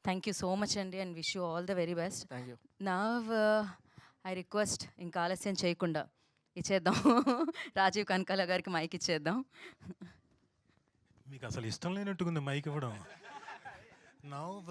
Thank you so much అండి and wish you all the very best. Thank you. Now I request ఇంకా ఆలస్యం చేయకుండా ఇచ్చేద్దాం రాజీవ్ కనకాల గారికి మైక్ ఇచ్చేద్దాం. మీకు అసలు ఇష్టం లేనట్టుకుంది మైక్ ఇవ్వడం. నవ్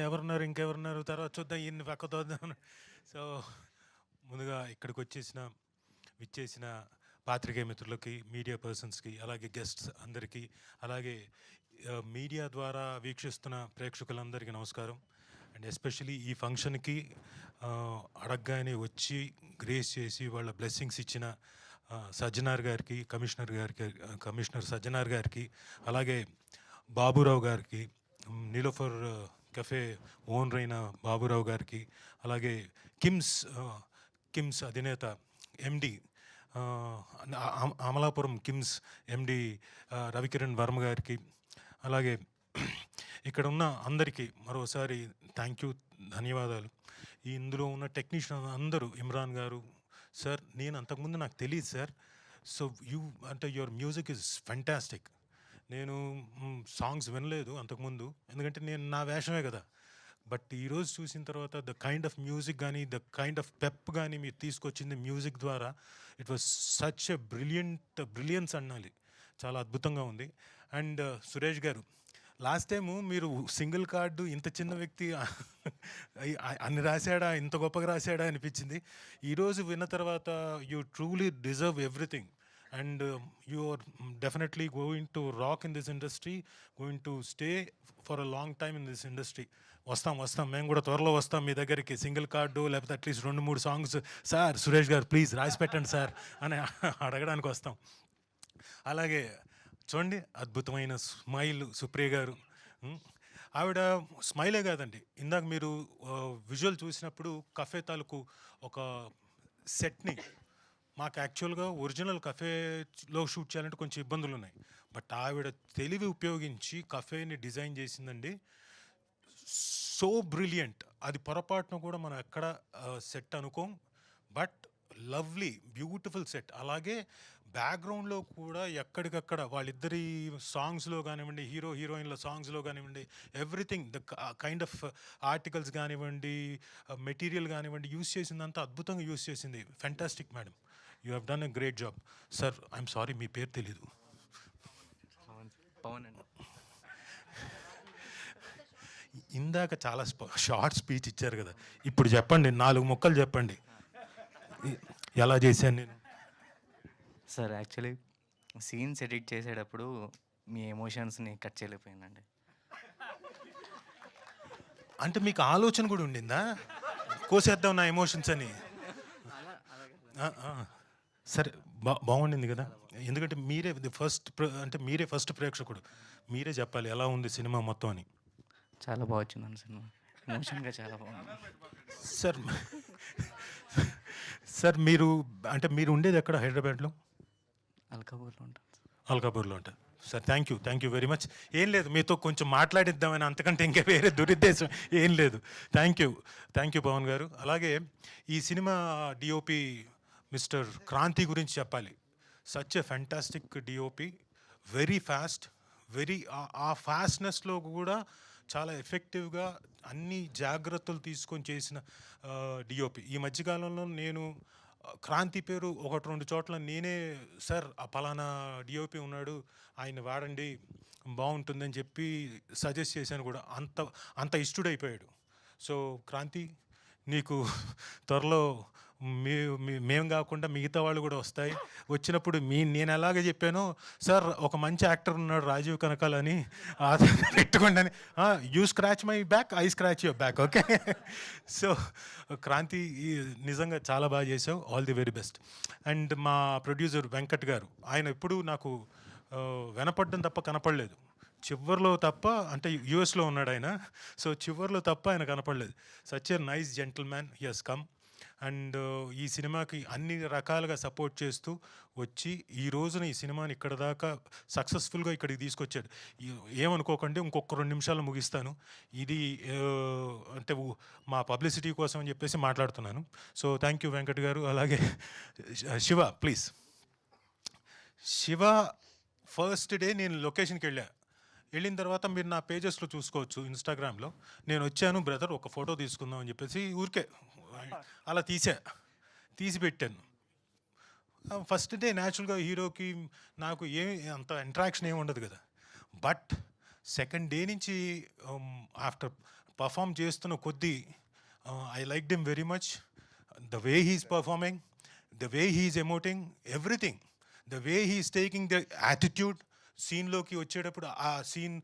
ఎవరున్నారు, ఇంకెవరున్నారు, తర్వాత చూద్దాం, ఇన్ని పక్క చూద్దాం. సో ముందుగా ఇక్కడికి విచ్చేసిన పాత్రికేయ మిత్రులకి, మీడియా పర్సన్స్కి, అలాగే గెస్ట్స్ అందరికీ, అలాగే మీడియా ద్వారా వీక్షిస్తున్న ప్రేక్షకులందరికీ నమస్కారం. అండ్ ఎస్పెషలీ ఈ ఫంక్షన్కి అడగగానే వచ్చి గ్రేస్ చేసి వాళ్ళ బ్లెస్సింగ్స్ ఇచ్చిన సజ్జనార్ గారికి, కమిషనర్ సజ్జనార్ గారికి, అలాగే బాబురావు గారికి, నీలోఫర్ కెఫే ఓనర్ అయిన బాబురావు గారికి, అలాగే కిమ్స్ అధినేత ఎండి అమలాపురం కిమ్స్ ఎండి రవికిరణ్ వర్మ గారికి, అలాగే ఇక్కడ ఉన్న అందరికీ మరోసారి థ్యాంక్ యూ, ధన్యవాదాలు. ఇందులో ఉన్న టెక్నీషియన్ అందరూ, ఇమ్రాన్ గారు సార్, నేను అంతకుముందు నాకు తెలియదు సార్. సో అంటే యువర్ మ్యూజిక్ ఇస్ ఫెంటాస్టిక్. నేను సాంగ్స్ వినలేదు అంతకుముందు, ఎందుకంటే నేను నా వేషమే కదా. బట్ ఈరోజు చూసిన తర్వాత ద కైండ్ ఆఫ్ మ్యూజిక్ కానీ, ద కైండ్ ఆఫ్ పెప్ కానీ మీరు తీసుకొచ్చింది మ్యూజిక్ ద్వారా, it was such a brilliance అనాలి. చాలా అద్భుతంగా ఉంది. అండ్ సురేష్ గారు, లాస్ట్ టైము మీరు సింగిల్ కార్డు ఇంత చిన్న వ్యక్తి అన్ని రాశాడా, ఇంత గొప్పగా రాశాడా అనిపించింది. ఈరోజు విన్న తర్వాత you truly deserve everything. And you are definitely going to rock in this industry, going to stay for a long time in this industry. వస్తాం, మేము కూడా త్వరలో వస్తాం మీ దగ్గరికి. సింగిల్ కార్డు లేకపోతే at least 2-3 songs sir Suresh garu please రాసి పెట్టండి సార్ అని అడగడానికి వస్తాం. అలాగే చూడండి, అద్భుతమైన స్మైల్ సుప్రియ గారు. ఆవిడ స్మైలే కాదండి, ఇందాక మీరు విజువల్ చూసినప్పుడు కఫే తాలూకు ఒక సెట్ని, మాకు యాక్చువల్గా ఒరిజినల్ కఫేలో షూట్ చేయాలంటే కొంచెం ఇబ్బందులు ఉన్నాయి. బట్ ఆవిడ తెలివి ఉపయోగించి కఫేని డిజైన్ చేసిందండి. So brilliant. అది పొరపాటున కూడా మనం ఎక్కడ సెట్ అనుకోం, బట్ లవ్లీ బ్యూటిఫుల్ సెట్. అలాగే బ్యాక్గ్రౌండ్లో కూడా ఎక్కడికక్కడ వాళ్ళిద్దరి సాంగ్స్లో కానివ్వండి, హీరోయిన్ల సాంగ్స్లో కానివ్వండి, everything the kind of articles కానివ్వండి, మెటీరియల్ కానివ్వండి, యూస్ చేసిందంతా అద్భుతంగా యూస్ చేసింది. Fantastic madam, you have done a great job. Sir I'm sorry, మీ పేరు తెలీదు. పవన్ అండి. ఇందాక చాలా షార్ట్ స్పీచ్ ఇచ్చారు కదా, ఇప్పుడు చెప్పండి, 4 ముక్కలు చెప్పండి, ఎలా చేశాను నేను. సార్ యాక్చువల్లీ సీన్స్ ఎడిట్ చేసేటప్పుడు మీ ఎమోషన్స్ని కట్ చేయలేకపోయిందండి. అంటే మీకు ఆలోచన కూడా ఉండిందా, కోసేద్దాం నా ఎమోషన్స్ అని? సరే, బాగుండింది కదా. ఎందుకంటే మీరే ఫస్ట్ ప్రేక్షకుడు, మీరే చెప్పాలి ఎలా ఉంది సినిమా మొత్తం అని. చాలా బాగా వచ్చిందండి సినిమా, ఎమోషన్గా చాలా బాగుంది. సార్ మీరు ఉండేది ఎక్కడ? హైదరాబాద్లో అల్కాపూర్లో ఉంటాను. అల్కాపూర్లో ఉంటారు sir. Thank you very much. ఏం లేదు, మీతో కొంచెం మాట్లాడిద్దామని, అంతకంటే ఇంకా వేరే దురుద్దేశం ఏం లేదు. థ్యాంక్ యూ పవన్ గారు. అలాగే ఈ సినిమా డిఓపి మిస్టర్ క్రాంతి గురించి చెప్పాలి. Such a fantastic DOP, very fast, ఆ ఫాస్ట్నెస్లో కూడా చాలా ఎఫెక్టివ్గా అన్ని జాగ్రత్తలు తీసుకొని చేసిన డిఓపి. ఈ మధ్యకాలంలో నేను క్రాంతి పేరు 1-2 చోట్ల నేనే సార్ ఆ పలానా డిఓపి ఉన్నాడు, ఆయన వాడండి బాగుంటుందని చెప్పి సజెస్ట్ చేశాను కూడా. అంత ఇష్టడైపోయాడు. సో క్రాంతి, నీకు త్వరలో మేము కాకుండా మిగతా వాళ్ళు కూడా వస్తాయి. వచ్చినప్పుడు నేను ఎలాగ చెప్పానో, సార్ ఒక మంచి యాక్టర్ ఉన్నాడు రాజీవ్ కనకాల అని పెట్టుకోండి అని, you scratch my back, I scratch your back, okay. So Kranthi నిజంగా చాలా బాగా చేసావు, all the very best. And మా ప్రొడ్యూసర్ వెంకట్ గారు, ఆయన ఎప్పుడూ నాకు వినపడడం తప్ప కనపడలేదు. చివర్లో తప్ప, అంటే యూఎస్లో ఉన్నాడు ఆయన, సో చివర్లో తప్ప ఆయన కనపడలేదు. Such a nice gentleman, he has come. And ఈ సినిమాకి అన్ని రకాలుగా సపోర్ట్ చేస్తూ వచ్చి ఈ రోజున ఈ సినిమాని ఇక్కడ దాకా సక్సెస్ఫుల్గా ఇక్కడికి తీసుకొచ్చాడు. ఏమనుకోకండి, ఇంకొక 2 నిమిషాలు ముగిస్తాను. ఇది అంటే మా పబ్లిసిటీ కోసం అని చెప్పేసి మాట్లాడుతున్నాను. సో థ్యాంక్ యూ వెంకట్ గారు. అలాగే Shiva, please. Shiva first day నేను లొకేషన్కి వెళ్ళిన తర్వాత మీరు నా పేజెస్లో చూసుకోవచ్చు ఇన్స్టాగ్రామ్లో. నేను వచ్చాను బ్రదర్ ఒక ఫోటో తీసుకుందాం అని చెప్పేసి ఊరికే అలా తీసి పెట్టాను. ఫస్ట్ డే న్యాచురల్గా హీరోకి నాకు అంత ఇంటరాక్షన్ ఏమి ఉండదు కదా. బట్ సెకండ్ డే నుంచి ఆఫ్టర్ పర్ఫామ్ చేస్తున్న కొద్దీ I like them very much. The way he's performing, the way he's emoting, everything, the way he's taking the attitude, సీన్లోకి వచ్చేటప్పుడు ఆ సీన్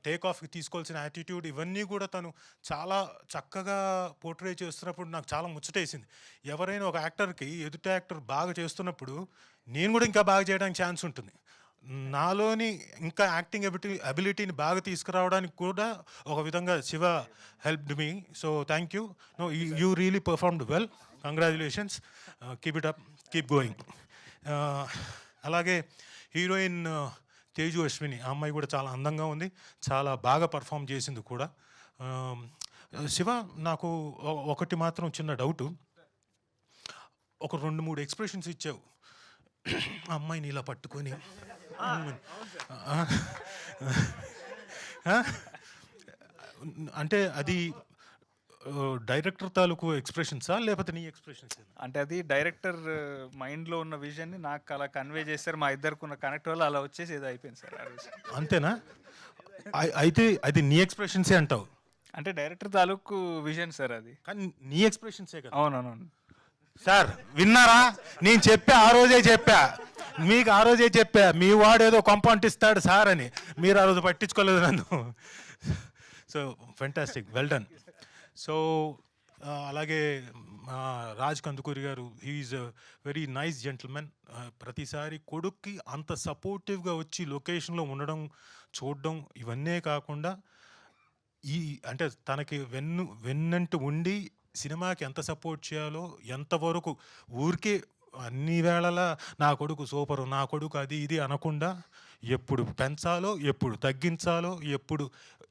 టేక్ ఆఫ్కి తీసుకోవాల్సిన యాటిట్యూడ్, ఇవన్నీ కూడా తను చాలా చక్కగా పోర్ట్రే చేస్తున్నప్పుడు నాకు చాలా ముచ్చటేసింది. ఎవరైనా ఒక యాక్టర్కి ఎదుటి యాక్టర్ బాగా చేస్తున్నప్పుడు నేను కూడా ఇంకా బాగా చేయడానికి ఛాన్స్ ఉంటుంది. నాలోని ఇంకా యాక్టింగ్ అబిలిటీని బాగా తీసుకురావడానికి కూడా ఒక విధంగా Shiva helped me. So thank you. No you really performed well. Congratulations. Keep it up, keep going. అలాగే హీరోయిన్ తేజు అశ్విని, ఆ అమ్మాయి కూడా చాలా అందంగా ఉంది, చాలా బాగా పర్ఫామ్ చేసింది కూడా. శివ, నాకు ఒకటి మాత్రం చిన్న డౌటు. ఒక 2-3 ఎక్స్ప్రెషన్స్ ఇచ్చావు అమ్మాయిని ఇలా పట్టుకొని. అంటే అది డైరెక్టర్ తాలూకు ఎక్స్ప్రెషన్సా లేకపోతే నీ ఎక్స్ప్రెషన్స్? అంటే అది డైరెక్టర్ మైండ్లో ఉన్న విజన్ని నాకు అలా కన్వే చేస్తారు. మా ఇద్దరికి ఉన్న కనెక్ట్ వల్ల అలా వచ్చేసి ఏదో అయిపోయింది సార్ ఆ రోజు. అంతేనా? అయితే అది నీ ఎక్స్ప్రెషన్సే అంటావు? అంటే డైరెక్టర్ తాలూకు విజన్ సార్ అది. కానీ నీ ఎక్స్ప్రెషన్సే కదా. అవునవును సార్ విన్నారా? నేను ఆ రోజే చెప్పా మీకు, ఆ రోజే చెప్పా మీ వాడు ఏదో కొంపంటిస్తాడు సార్ అని. మీరు ఆ రోజు పట్టించుకోలేదు నన్ను. So fantastic, well done. So అలాగే రాజ్ కందుకూరి గారు, హీఈస్ వెరీ నైస్ జెంటిల్మెన్. ప్రతిసారి కొడుక్కి అంత సపోర్టివ్గా వచ్చి లొకేషన్లో ఉండడం, చూడడం, ఇవన్నీ కాకుండా అంటే తనకి వెన్నంటూ ఉండి సినిమాకి ఎంత సపోర్ట్ చేయాలో, ఎంతవరకు ఊరికే అన్ని వేళలా నా కొడుకు సూపరు, నా కొడుకు అది ఇది అనకుండా ఎప్పుడు పెంచాలో, ఎప్పుడు తగ్గించాలో, ఎప్పుడు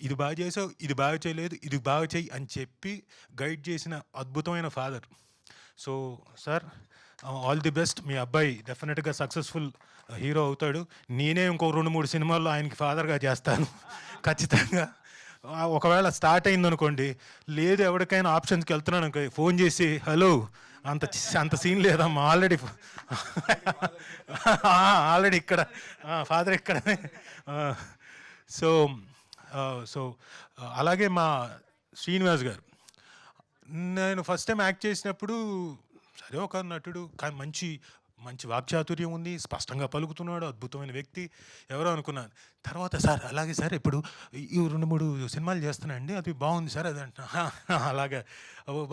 ఇది బాగా చేసావు, ఇది బాగా చేయలేదు, ఇది బాగా చెయ్యి అని చెప్పి గైడ్ చేసిన అద్భుతమైన father. So sir, all the best. మీ అబ్బాయి డెఫినెట్గా సక్సెస్ఫుల్ హీరో అవుతాడు. నేనే ఇంకో 2-3 సినిమాల్లో ఆయనకి ఫాదర్గా చేస్తాను ఖచ్చితంగా. ఒకవేళ స్టార్ట్ అయిందనుకోండి, లేదు ఎవరికైనా ఆప్షన్స్కి వెళ్తున్నాను అనుకో, ఫోన్ చేసి హలో అంత సీన్ లేదమ్మా, ఆల్రెడీ ఇక్కడ ఫాదర్ ఇక్కడనే. సో అలాగే మా శ్రీనివాస్ గారు, నేను ఫస్ట్ టైం యాక్ట్ చేసినప్పుడు సరే ఒక నటుడు, కానీ మంచి వాక్చాతుర్యం ఉంది, స్పష్టంగా పలుకుతున్నాడు, అద్భుతమైన వ్యక్తి ఎవరో అనుకున్నాను. తర్వాత సార్ అలాగే సార్ ఇప్పుడు ఈ 2-3 సినిమాలు చేస్తున్నానండి, అది బాగుంది సార్ అది అంటున్నా. అలాగే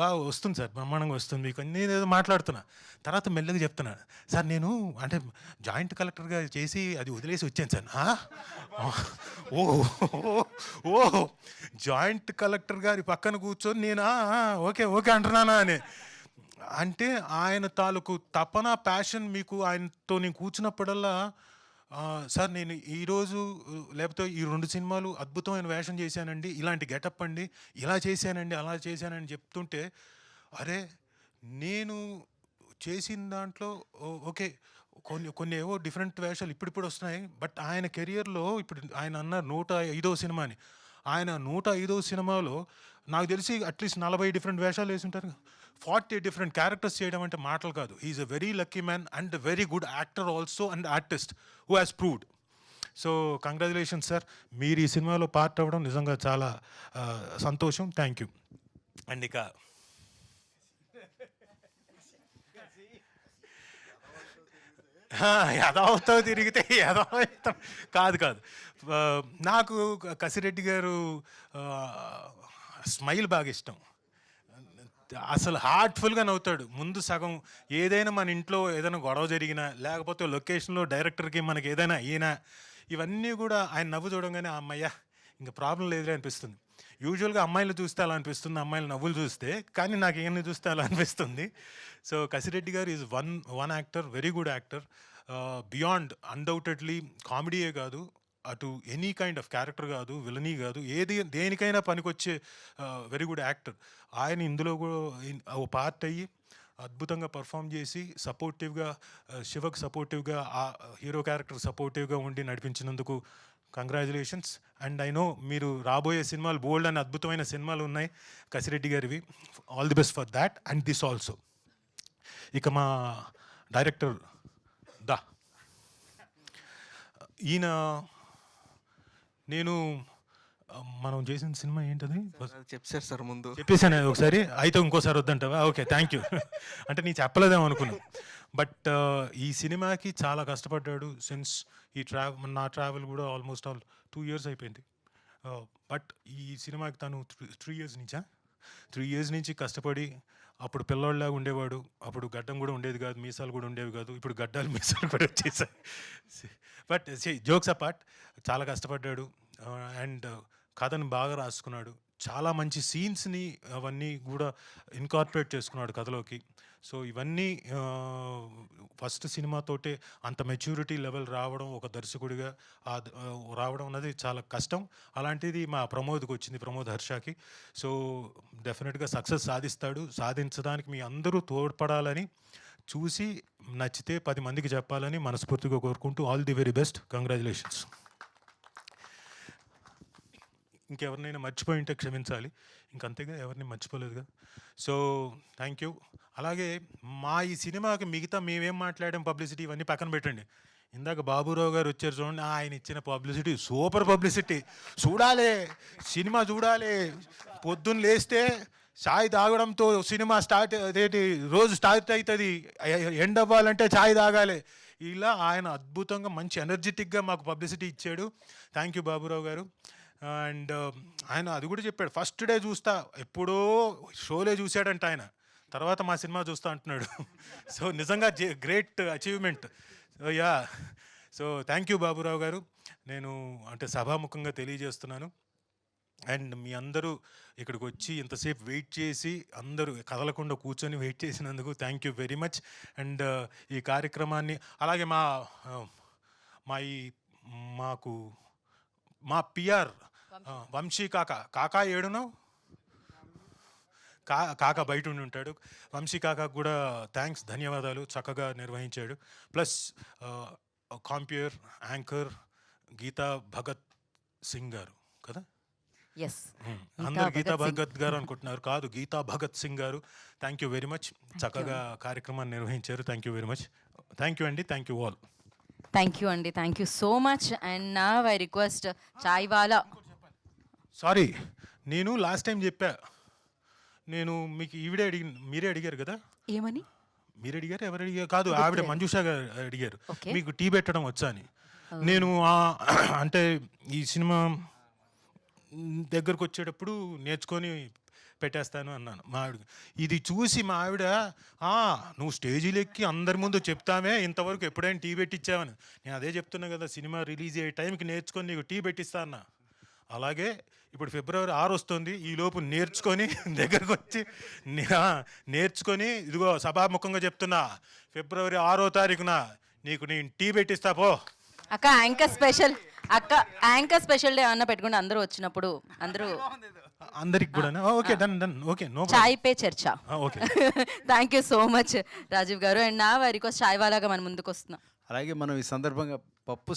బాగా వస్తుంది సార్, బ్రహ్మాండంగా వస్తుంది మీకు, నేనేదో మాట్లాడుతున్నా. తర్వాత మెల్లగా చెప్తున్నాను, సార్ నేను అంటే జాయింట్ కలెక్టర్గా చేసి అది వదిలేసి వచ్చాను సార్. ఓ జాయింట్ కలెక్టర్ గారి పక్కన కూర్చొని నేను ఓకే అంటున్నానా అని. అంటే ఆయన తాలూకు తపన, ప్యాషన్ మీకు ఆయనతో నేను కూర్చున్నప్పుడల్లా, సార్ నేను ఈరోజు లేకపోతే ఈ 2 సినిమాలు అద్భుతమైన వేషం చేశానండి, ఇలాంటి గెటప్ అండి, ఇలా చేశానండి, అలా చేశానని చెప్తుంటే, అరే నేను చేసిన దాంట్లో ఓకే కొన్ని ఏవో డిఫరెంట్ వేషాలు ఇప్పుడిప్పుడు వస్తున్నాయి. బట్ ఆయన కెరియర్లో ఇప్పుడు ఆయన అన్నారు 105వ సినిమా అని. ఆయన 105వ సినిమాలో నాకు తెలిసి అట్లీస్ట్ 40 డిఫరెంట్ వేషాలు వేసి ఉంటారు, 40 డిఫరెంట్ క్యారెక్టర్స్ చేయడం అంటే మాటలు కాదు. He's a very lucky man and very good actor also and artist who has proved. So congratulations sir, మీరు ఈ సినిమాలో పార్ట్ అవ్వడం నిజంగా చాలా సంతోషం. Thank you. అండ్ ఇక యథావతో తిరిగితే యథావతం కాదు. నాకు కసిరెడ్డి గారు స్మైల్ బాగా ఇష్టం. అసలు హార్ట్ఫుల్గా నవ్వుతాడు. ముందు సగం ఏదైనా మన ఇంట్లో ఏదైనా గొడవ జరిగినా, లేకపోతే లొకేషన్లో డైరెక్టర్కి మనకి ఏదైనా అయినా, ఇవన్నీ కూడా ఆయన నవ్వు చూడంగానే అమ్మయ్య ఇంకా ప్రాబ్లం లేదులే అనిపిస్తుంది. యూజువల్గా అమ్మాయిలు చూస్తే అలా అనిపిస్తుంది, అమ్మాయిలు నవ్వులు చూస్తే, కానీ నాకు ఏమని చూస్తే అలా అనిపిస్తుంది. So Kasireddy garu is one actor, very good actor. Beyond undoubtedly కామెడీయే కాదు, అటు ఎనీ కైండ్ ఆఫ్ క్యారెక్టర్ కాదు, విలనీ కాదు, దేనికైనా పనికొచ్చే వెరీ గుడ్ యాక్టర్. ఆయన ఇందులో కూడా ఓ పార్ట్ అయ్యి అద్భుతంగా పర్ఫామ్ చేసి సపోర్టివ్గా, శివకు సపోర్టివ్గా, ఆ హీరో క్యారెక్టర్ సపోర్టివ్గా ఉండి నడిపించినందుకు కంగ్రాచులేషన్స్. అండ్ ఐ నో మీరు రాబోయే సినిమాలు బోల్డ్ అని అద్భుతమైన సినిమాలు ఉన్నాయి కసిరెడ్డి గారివి. All the best for that and this also. ఇక మా డైరెక్టర్ దా ఈయన నేను మనం చేసిన సినిమా ఏంటది చెప్పారు సార్ ముందు. చెప్పేసాను ఒకసారి, అయితే ఇంకోసారి వద్దంటావా? Okay, thank you. అంటే నీ చెప్పలేదేమో అనుకున్నాను. బట్ ఈ సినిమాకి చాలా కష్టపడ్డాడు సిన్స్ నా ట్రావెల్ కూడా ఆల్మోస్ట్ 2 years అయిపోయింది. బట్ ఈ సినిమాకి తను 3 years నుంచా 3 years నుంచి కష్టపడి, అప్పుడు పిల్లోళ్ళలాగా ఉండేవాడు, అప్పుడు గడ్డం కూడా ఉండేది కాదు, మీసాలు కూడా ఉండేవి కాదు, ఇప్పుడు గడ్డాలు మీసాలు కూడా వచ్చేసాయి. బట్ జోక్స్ అపార్ట్, చాలా కష్టపడ్డాడు అండ్ కథను బాగా రాసుకున్నాడు. చాలా మంచి సీన్స్ని అవన్నీ కూడా ఇన్కార్పొరేట్ చేసుకున్నాడు కథలోకి. సో ఇవన్నీ ఫస్ట్ సినిమాతోటే అంత మెచ్యూరిటీ లెవెల్ రావడం, ఒక దర్శకుడిగా రావడం అన్నది చాలా కష్టం. అలాంటిది మా ప్రమోద్కి వచ్చింది, ప్రమోద్ హర్షకి. సో డెఫినెట్గా సక్సెస్ సాధిస్తాడు. సాధించడానికి మీ అందరూ తోడ్పడాలని, చూసి నచ్చితే 10 మందికి చెప్పాలని మనస్ఫూర్తిగా కోరుకుంటూ all the very best. Congratulations. ఇంకెవరినైనా మర్చిపోయి ఉంటే క్షమించాలి, ఇంకంతేగా, ఎవరిని మర్చిపోలేదుగా. So thank you. అలాగే మా ఈ సినిమాకి మిగతా మేమేం మాట్లాడాం, పబ్లిసిటీ ఇవన్నీ పక్కన పెట్టండి. ఇందాక బాబురావు గారు వచ్చారు చూడండి, ఆయన ఇచ్చిన పబ్లిసిటీ సూపర్ పబ్లిసిటీ. చూడాలి, సినిమా చూడాలి. పొద్దున్న లేస్తే చాయ్ తాగడంతో సినిమా స్టార్ట్, అదేంటి రోజు స్టార్ట్ అవుతుంది. ఎండ్ అవ్వాలంటే చాయ్ తాగాలి. ఇలా ఆయన అద్భుతంగా మంచి ఎనర్జెటిక్గా మాకు పబ్లిసిటీ ఇచ్చాడు. థ్యాంక్ యూ బాబురావు గారు. అండ్ ఆయన అది కూడా చెప్పాడు, ఫస్ట్ డే చూస్తా, ఎప్పుడో షోలే చూశాడంట ఆయన, తర్వాత మా సినిమా చూస్తా అంటున్నాడు. సో నిజంగా great achievement. So yeah, so thank you Baburao గారు. నేను అంటే సభాముఖంగా తెలియజేస్తున్నాను. అండ్ మీ అందరూ ఇక్కడికి వచ్చి ఇంతసేపు వెయిట్ చేసి, అందరూ కదలకుండా కూర్చొని వెయిట్ చేసినందుకు thank you very much. And ఈ కార్యక్రమాన్ని అలాగే మా పిఆర్ వంశీ కాకా ఏడునో కాక బయట ఉండి ఉంటాడు. వంశీ కాకాకు కూడా థ్యాంక్స్, ధన్యవాదాలు, చక్కగా నిర్వహించాడు. ప్లస్ కాంప్యూర్ యాంకర్ గీతా భగత్ సింగ్ గారు కదా, ఎస్, అందరు గీతా భగత్ గారు అనుకుంటున్నారు, కాదు, గీతా భగత్ సింగ్ గారు. థ్యాంక్ యూ వెరీ మచ్, చక్కగా కార్యక్రమాన్ని నిర్వహించారు. Thank you very much. Thank you అండి, thank you all. Thank you అండి, thank you so much. And నా ఐ రిక్వెస్ట్ చాయ్ వాలా. సారీ, నేను లాస్ట్ టైం చెప్పా, నేను మీకు మీరే అడిగారు కదా, ఏమని? మీరు అడిగారు, ఎవరు అడిగారు? కాదు, ఆవిడ మంజుష గారు అడిగారు, Okay. మీకు టీ పెట్టడం వచ్చా అని. నేను అంటే ఈ సినిమా దగ్గరకు వచ్చేటప్పుడు నేర్చుకొని పెట్టేస్తాను అన్నాను మా ఆవిడ. ఇది చూసి మా ఆవిడ, నువ్వు స్టేజీలు ఎక్కి అందరి ముందు చెప్తామే, ఇంతవరకు ఎప్పుడైనా టీ పెట్టించావని. నేను అదే చెప్తున్నా కదా, సినిమా రిలీజ్ అయ్యే టైంకి నేర్చుకొని నీకు టీ పెట్టిస్తా అన్నా. అలాగే ఇప్పుడు February 6 వస్తుంది, ఈలోపు నేర్చుకొని దగ్గరకు వచ్చి నేర్చుకొని, ఇదిగో సభాముఖంగా చెప్తున్నా, February 6వ తారీఖున నీకు నేను టీ పెట్టిస్తా పో. అక్క యాంకర్ స్పెషల్ డే అన్న పెట్టుకుంటే అందరూ వచ్చినప్పుడు అందరూ అందరికి కూడా okay, done okay, no Chai pe Charcha. Okay. Thank you so much Rajiv garu. And నా వారి రిక్వెస్ట్ చాయ్ వాలాగా మన ముందుకు వస్తున్నాం. అలాగే మనం ఈ సందర్భంగా పప్పు